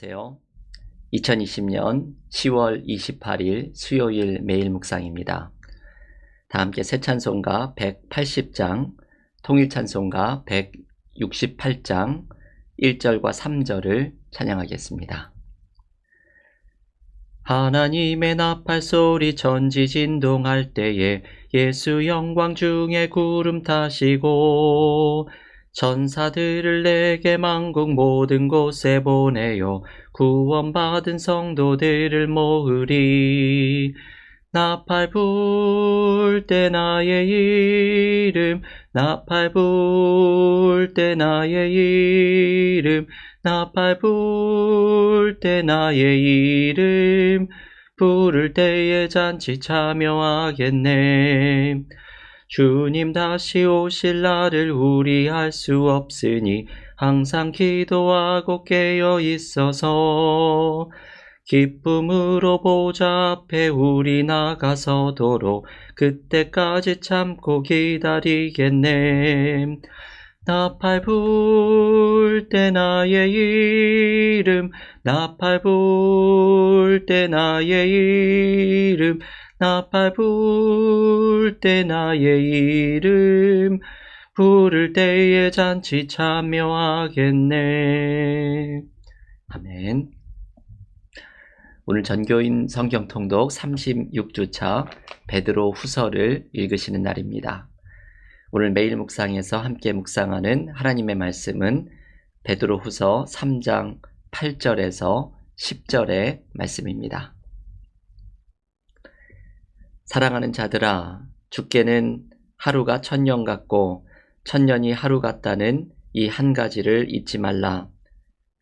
안녕하세요. 2020년 10월 28일 수요일 매일 묵상입니다. 다 함께 새 찬송가 180장, 통일 찬송가 168장 1절과 3절을 찬양하겠습니다. 하나님의 나팔 소리 전지진동할 때에 예수 영광 중에 구름 타시고 천사들을 내게 만국 모든 곳에 보내요 구원받은 성도들을 모으리. 나팔 불 때 나의 이름, 나팔 불 때 나의 이름, 나팔 불 때 나의 이름, 부를 때에 잔치 참여하겠네. 주님 다시 오실 날을 우리 알 수 없으니 항상 기도하고 깨어 있어서 기쁨으로 보좌 앞에 우리 나가서도록 그때까지 참고 기다리겠네. 나팔 불 때 나의 이름, 나팔 불 때 나의 이름, 나팔 불 때 나의 이름, 부를 때에 잔치 참여하겠네. 아멘. 오늘 전교인 성경 통독 36주차 베드로 후서를 읽으시는 날입니다. 오늘 매일 묵상에서 함께 묵상하는 하나님의 말씀은 베드로 후서 3장 8절에서 10절의 말씀입니다. 사랑하는 자들아, 주께는 하루가 천년 같고 천년이 하루 같다는 이 한 가지를 잊지 말라.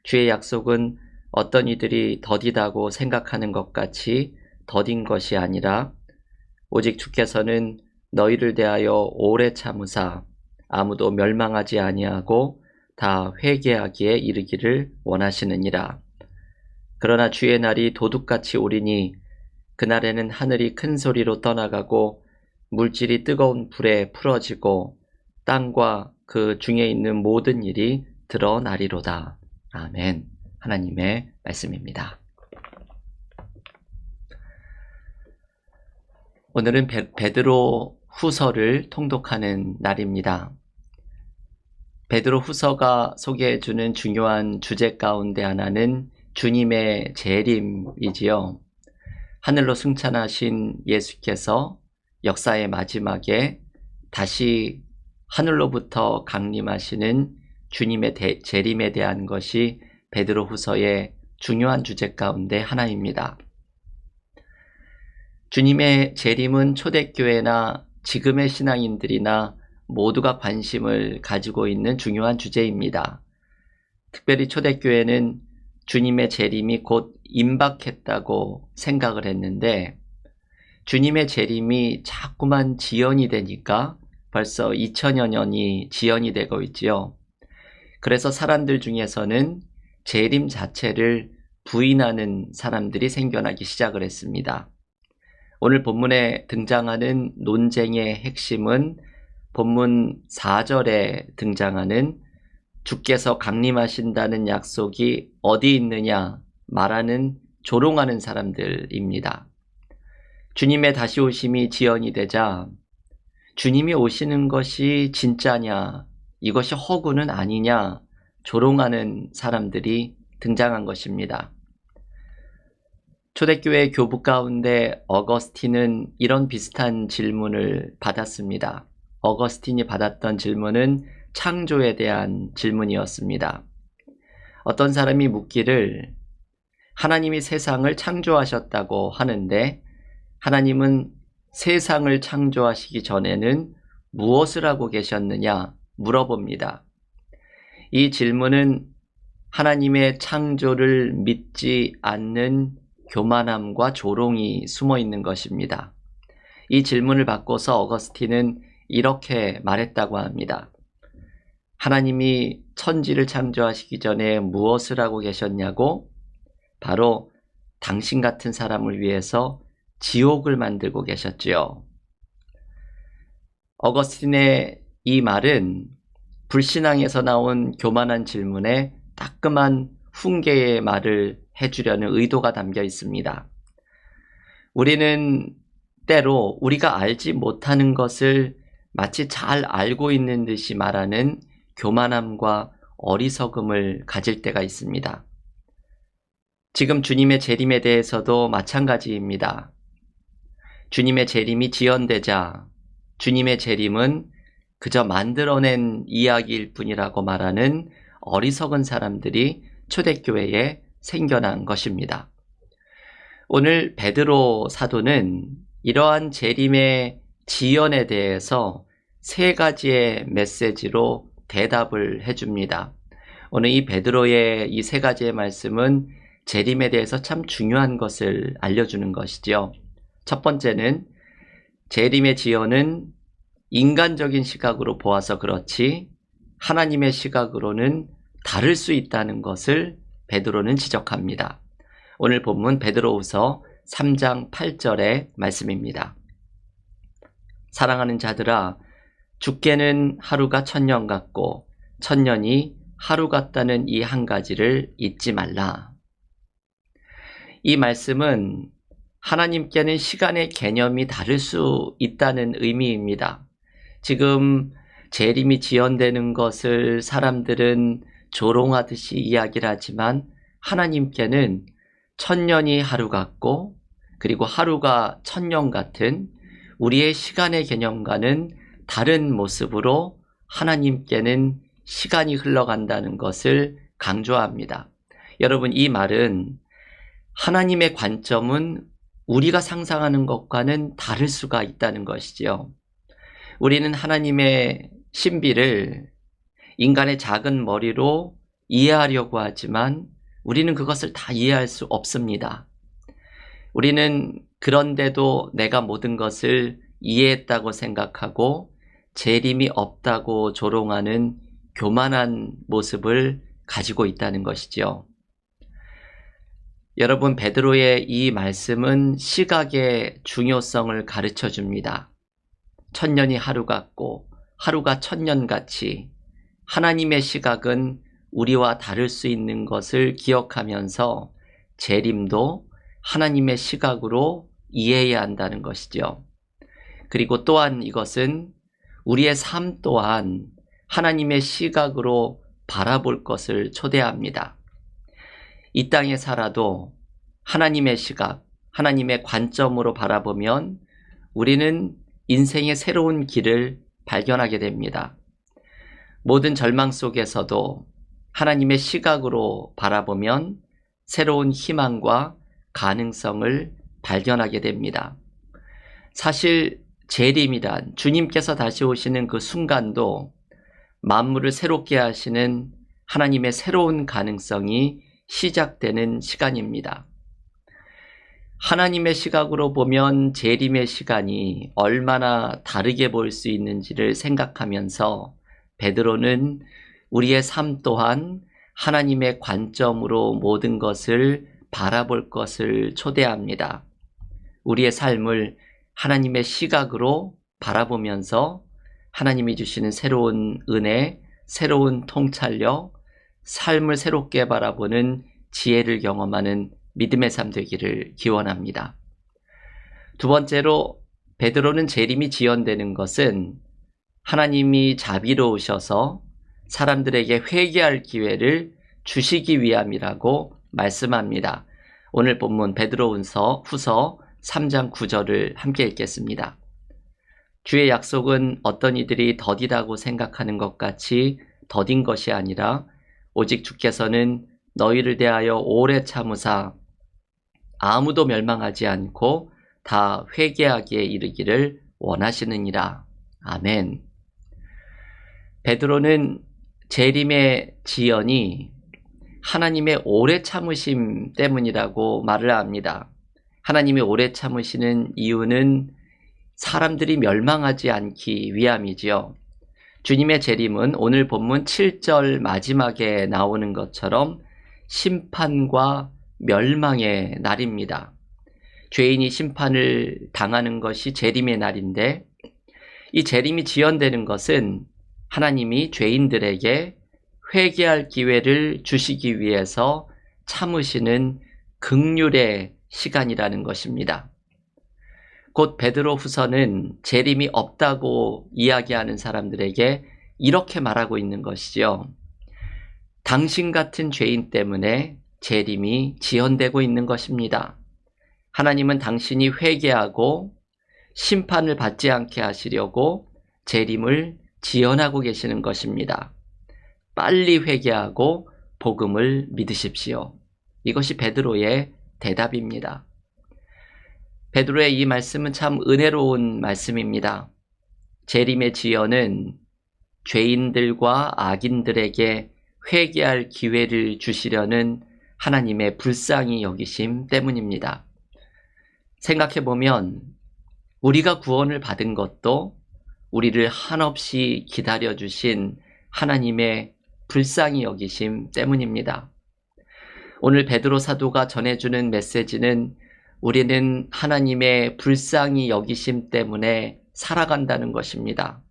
주의 약속은 어떤 이들이 더디다고 생각하는 것 같이 더딘 것이 아니라 오직 주께서는 너희를 대하여 오래 참으사 아무도 멸망하지 아니하고 다 회개하기에 이르기를 원하시느니라. 그러나 주의 날이 도둑같이 오리니 그날에는 하늘이 큰 소리로 떠나가고 물질이 뜨거운 불에 풀어지고 땅과 그 중에 있는 모든 일이 드러나리로다. 아멘. 하나님의 말씀입니다. 오늘은 베드로 후서를 통독하는 날입니다. 베드로 후서가 소개해주는 중요한 주제 가운데 하나는 주님의 재림이지요. 하늘로 승천하신 예수께서 역사의 마지막에 다시 하늘로부터 강림하시는 주님의 재림에 대한 것이 베드로 후서의 중요한 주제 가운데 하나입니다. 주님의 재림은 초대교회나 지금의 신앙인들이나 모두가 관심을 가지고 있는 중요한 주제입니다. 특별히 초대교회는 주님의 재림이 곧 임박했다고 생각을 했는데 주님의 재림이 자꾸만 지연이 되니까 벌써 2000여 년이 지연이 되고 있지요. 그래서 사람들 중에서는 재림 자체를 부인하는 사람들이 생겨나기 시작을 했습니다. 오늘 본문에 등장하는 논쟁의 핵심은 본문 4절에 등장하는 주께서 강림하신다는 약속이 어디 있느냐 말하는 조롱하는 사람들입니다. 주님의 다시 오심이 지연이 되자 주님이 오시는 것이 진짜냐, 이것이 허구는 아니냐 조롱하는 사람들이 등장한 것입니다. 초대교회 교부 가운데 어거스틴은 이런 비슷한 질문을 받았습니다. 어거스틴이 받았던 질문은 창조에 대한 질문이었습니다. 어떤 사람이 묻기를 하나님이 세상을 창조하셨다고 하는데 하나님은 세상을 창조하시기 전에는 무엇을 하고 계셨느냐 물어봅니다. 이 질문은 하나님의 창조를 믿지 않는 교만함과 조롱이 숨어 있는 것입니다. 이 질문을 받고서 어거스틴은 이렇게 말했다고 합니다. 하나님이 천지를 창조하시기 전에 무엇을 하고 계셨냐고? 바로 당신 같은 사람을 위해서 지옥을 만들고 계셨지요. 어거스틴의 이 말은 불신앙에서 나온 교만한 질문에 따끔한 훈계의 말을 해주려는 의도가 담겨 있습니다. 우리는 때로 우리가 알지 못하는 것을 마치 잘 알고 있는 듯이 말하는 교만함과 어리석음을 가질 때가 있습니다. 지금 주님의 재림에 대해서도 마찬가지입니다. 주님의 재림이 지연되자 주님의 재림은 그저 만들어낸 이야기일 뿐이라고 말하는 어리석은 사람들이 초대교회에 생겨난 것입니다. 오늘 베드로 사도는 이러한 재림의 지연에 대해서 세 가지의 메시지로 대답을 해줍니다. 오늘 이 베드로의 이 세 가지의 말씀은 재림에 대해서 참 중요한 것을 알려주는 것이죠. 첫 번째는 재림의 지연은 인간적인 시각으로 보아서 그렇지 하나님의 시각으로는 다를 수 있다는 것을 베드로는 지적합니다. 오늘 본문 베드로후서 3장 8절의 말씀입니다. 사랑하는 자들아, 죽게는 하루가 1000년 같고 1000년이 하루 같다는 이 한 가지를 잊지 말라. 이 말씀은 하나님께는 시간의 개념이 다를 수 있다는 의미입니다. 지금 재림이 지연되는 것을 사람들은 조롱하듯이 이야기를 하지만 하나님께는 1000년이 하루 같고 그리고 하루가 1000년 같은 우리의 시간의 개념과는 다른 모습으로 하나님께는 시간이 흘러간다는 것을 강조합니다. 여러분, 이 말은 하나님의 관점은 우리가 상상하는 것과는 다를 수가 있다는 것이지요. 우리는 하나님의 신비를 인간의 작은 머리로 이해하려고 하지만 우리는 그것을 다 이해할 수 없습니다. 우리는 그런데도 내가 모든 것을 이해했다고 생각하고 재림이 없다고 조롱하는 교만한 모습을 가지고 있다는 것이죠. 여러분, 베드로의 이 말씀은 시각의 중요성을 가르쳐 줍니다. 1000년이 하루 같고 하루가 1000년 같이 하나님의 시각은 우리와 다를 수 있는 것을 기억하면서 재림도 하나님의 시각으로 이해해야 한다는 것이죠. 그리고 또한 이것은 우리의 삶 또한 하나님의 시각으로 바라볼 것을 초대합니다. 이 땅에 살아도 하나님의 시각, 하나님의 관점으로 바라보면 우리는 인생의 새로운 길을 발견하게 됩니다. 모든 절망 속에서도 하나님의 시각으로 바라보면 새로운 희망과 가능성을 발견하게 됩니다. 사실 재림이란 주님께서 다시 오시는 그 순간도 만물을 새롭게 하시는 하나님의 새로운 가능성이 시작되는 시간입니다. 하나님의 시각으로 보면 재림의 시간이 얼마나 다르게 보일 수 있는지를 생각하면서 베드로는 우리의 삶 또한 하나님의 관점으로 모든 것을 바라볼 것을 초대합니다. 우리의 삶을 하나님의 시각으로 바라보면서 하나님이 주시는 새로운 은혜, 새로운 통찰력, 삶을 새롭게 바라보는 지혜를 경험하는 믿음의 삶 되기를 기원합니다. 두 번째로, 베드로는 재림이 지연되는 것은 하나님이 자비로우셔서 사람들에게 회개할 기회를 주시기 위함이라고 말씀합니다. 오늘 본문 베드로후서 3장 9절을 함께 읽겠습니다. 주의 약속은 어떤 이들이 더디다고 생각하는 것 같이 더딘 것이 아니라 오직 주께서는 너희를 대하여 오래 참으사 아무도 멸망하지 않고 다 회개하기에 이르기를 원하시느니라. 아멘. 베드로는 재림의 지연이 하나님의 오래 참으심 때문이라고 말을 합니다. 하나님이 오래 참으시는 이유는 사람들이 멸망하지 않기 위함이지요. 주님의 재림은 오늘 본문 7절 마지막에 나오는 것처럼 심판과 멸망의 날입니다. 죄인이 심판을 당하는 것이 재림의 날인데, 이 재림이 지연되는 것은 하나님이 죄인들에게 회개할 기회를 주시기 위해서 참으시는 긍휼의 시간이라는 것입니다. 곧 베드로 후서는 재림이 없다고 이야기하는 사람들에게 이렇게 말하고 있는 것이죠. 당신 같은 죄인 때문에 재림이 지연되고 있는 것입니다. 하나님은 당신이 회개하고 심판을 받지 않게 하시려고 재림을 지연하고 계시는 것입니다. 빨리 회개하고 복음을 믿으십시오. 이것이 베드로의 대답입니다. 베드로의 이 말씀은 참 은혜로운 말씀입니다. 재림의 지연은 죄인들과 악인들에게 회개할 기회를 주시려는 하나님의 불쌍히 여기심 때문입니다. 생각해보면 우리가 구원을 받은 것도 우리를 한없이 기다려주신 하나님의 불쌍히 여기심 때문입니다. 오늘 베드로 사도가 전해주는 메시지는 우리는 하나님의 불쌍히 여기심 때문에 살아간다는 것입니다.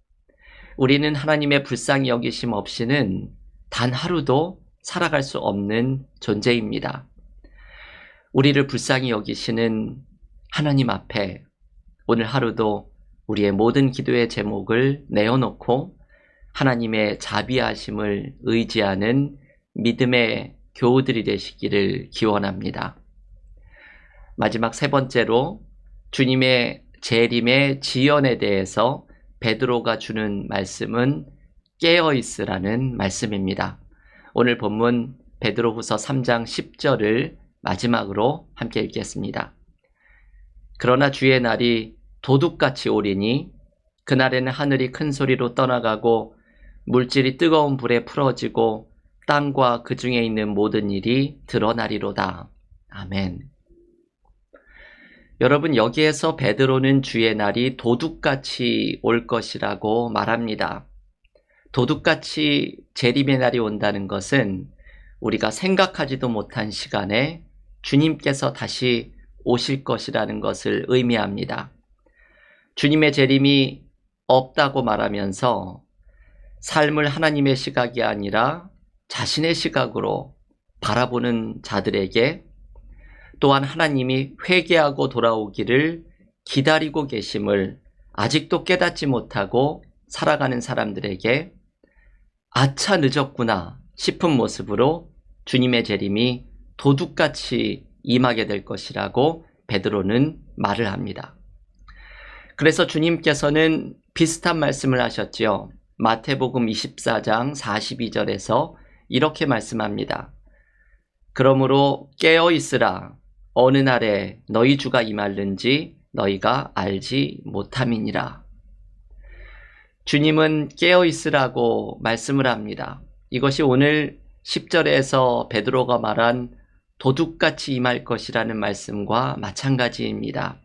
우리는 하나님의 불쌍히 여기심 없이는 단 하루도 살아갈 수 없는 존재입니다. 우리를 불쌍히 여기시는 하나님 앞에 오늘 하루도 우리의 모든 기도의 제목을 내어놓고 하나님의 자비하심을 의지하는 믿음의 교우들이 되시기를 기원합니다. 마지막 세 번째로 주님의 재림의 지연에 대해서 베드로가 주는 말씀은 깨어있으라는 말씀입니다. 오늘 본문 베드로후서 3장 10절을 마지막으로 함께 읽겠습니다. 그러나 주의 날이 도둑같이 오리니 그날에는 하늘이 큰 소리로 떠나가고 물질이 뜨거운 불에 풀어지고 땅과 그 중에 있는 모든 일이 드러나리로다. 아멘. 여러분, 여기에서 베드로는 주의 날이 도둑같이 올 것이라고 말합니다. 도둑같이 재림의 날이 온다는 것은 우리가 생각하지도 못한 시간에 주님께서 다시 오실 것이라는 것을 의미합니다. 주님의 재림이 없다고 말하면서 삶을 하나님의 시각이 아니라 자신의 시각으로 바라보는 자들에게, 또한 하나님이 회개하고 돌아오기를 기다리고 계심을 아직도 깨닫지 못하고 살아가는 사람들에게 아차 늦었구나 싶은 모습으로 주님의 재림이 도둑같이 임하게 될 것이라고 베드로는 말을 합니다. 그래서 주님께서는 비슷한 말씀을 하셨지요. 마태복음 24장 42절에서 이렇게 말씀합니다. 그러므로 깨어 있으라. 어느 날에 너희 주가 임할는지 너희가 알지 못함이니라. 주님은 깨어 있으라고 말씀을 합니다. 이것이 오늘 10절에서 베드로가 말한 도둑같이 임할 것이라는 말씀과 마찬가지입니다.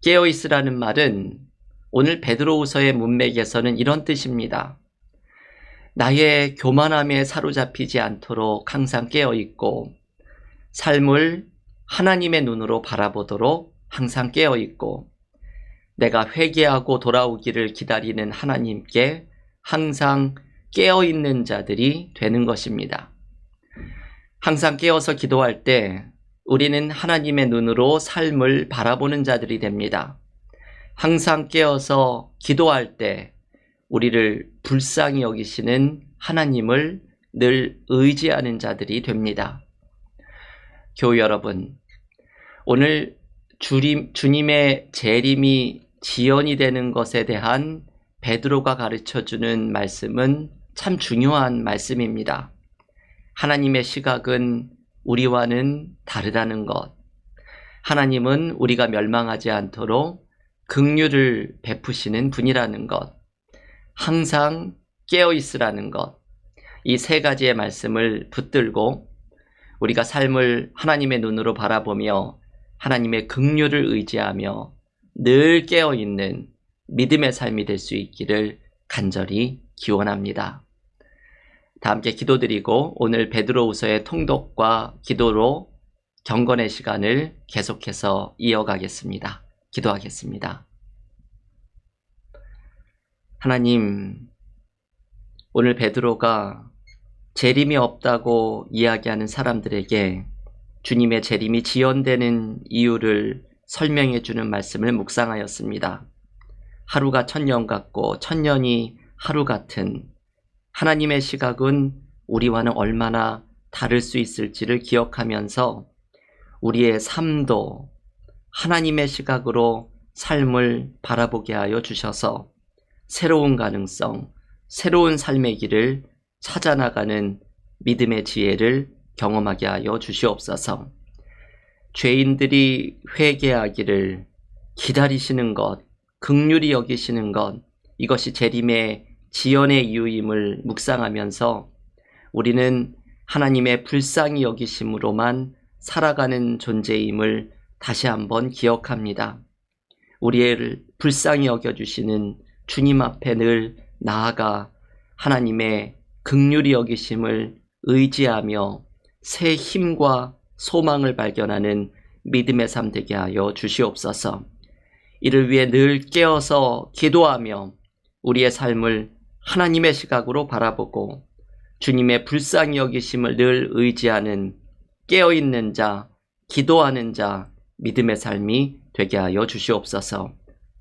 깨어 있으라는 말은 오늘 베드로후서의 문맥에서는 이런 뜻입니다. 나의 교만함에 사로잡히지 않도록 항상 깨어 있고 삶을 하나님의 눈으로 바라보도록 항상 깨어 있고 내가 회개하고 돌아오기를 기다리는 하나님께 항상 깨어 있는 자들이 되는 것입니다. 항상 깨어서 기도할 때 우리는 하나님의 눈으로 삶을 바라보는 자들이 됩니다. 항상 깨어서 기도할 때 우리를 불쌍히 여기시는 하나님을 늘 의지하는 자들이 됩니다. 교우 여러분, 오늘 주님의 재림이 지연이 되는 것에 대한 베드로가 가르쳐주는 말씀은 참 중요한 말씀입니다. 하나님의 시각은 우리와는 다르다는 것, 하나님은 우리가 멸망하지 않도록 긍휼을 베푸시는 분이라는 것, 항상 깨어있으라는 것, 이 세 가지의 말씀을 붙들고 우리가 삶을 하나님의 눈으로 바라보며 하나님의 긍휼을 의지하며 늘 깨어있는 믿음의 삶이 될 수 있기를 간절히 기원합니다. 다 함께 기도드리고 오늘 베드로후서의 통독과 기도로 경건의 시간을 계속해서 이어가겠습니다. 기도하겠습니다. 하나님, 오늘 베드로가 재림이 없다고 이야기하는 사람들에게 주님의 재림이 지연되는 이유를 설명해 주는 말씀을 묵상하였습니다. 하루가 천년 같고 천년이 하루 같은 하나님의 시각은 우리와는 얼마나 다를 수 있을지를 기억하면서 우리의 삶도 하나님의 시각으로 삶을 바라보게 하여 주셔서 새로운 가능성, 새로운 삶의 길을 찾아나가는 믿음의 지혜를 경험하게 하여 주시옵소서. 죄인들이 회개하기를 기다리시는 것, 긍휼히 여기시는 것, 이것이 재림의 지연의 이유임을 묵상하면서 우리는 하나님의 불쌍히 여기심으로만 살아가는 존재임을 다시 한번 기억합니다. 우리를 불쌍히 여겨주시는 주님 앞에 늘 나아가 하나님의 긍휼히 여기심을 의지하며 새 힘과 소망을 발견하는 믿음의 삶 되게 하여 주시옵소서. 이를 위해 늘 깨어서 기도하며 우리의 삶을 하나님의 시각으로 바라보고 주님의 불쌍히 여기심을 늘 의지하는 깨어있는 자, 기도하는 자, 믿음의 삶이 되게 하여 주시옵소서.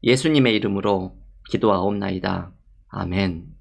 예수님의 이름으로 기도하옵나이다. 아멘.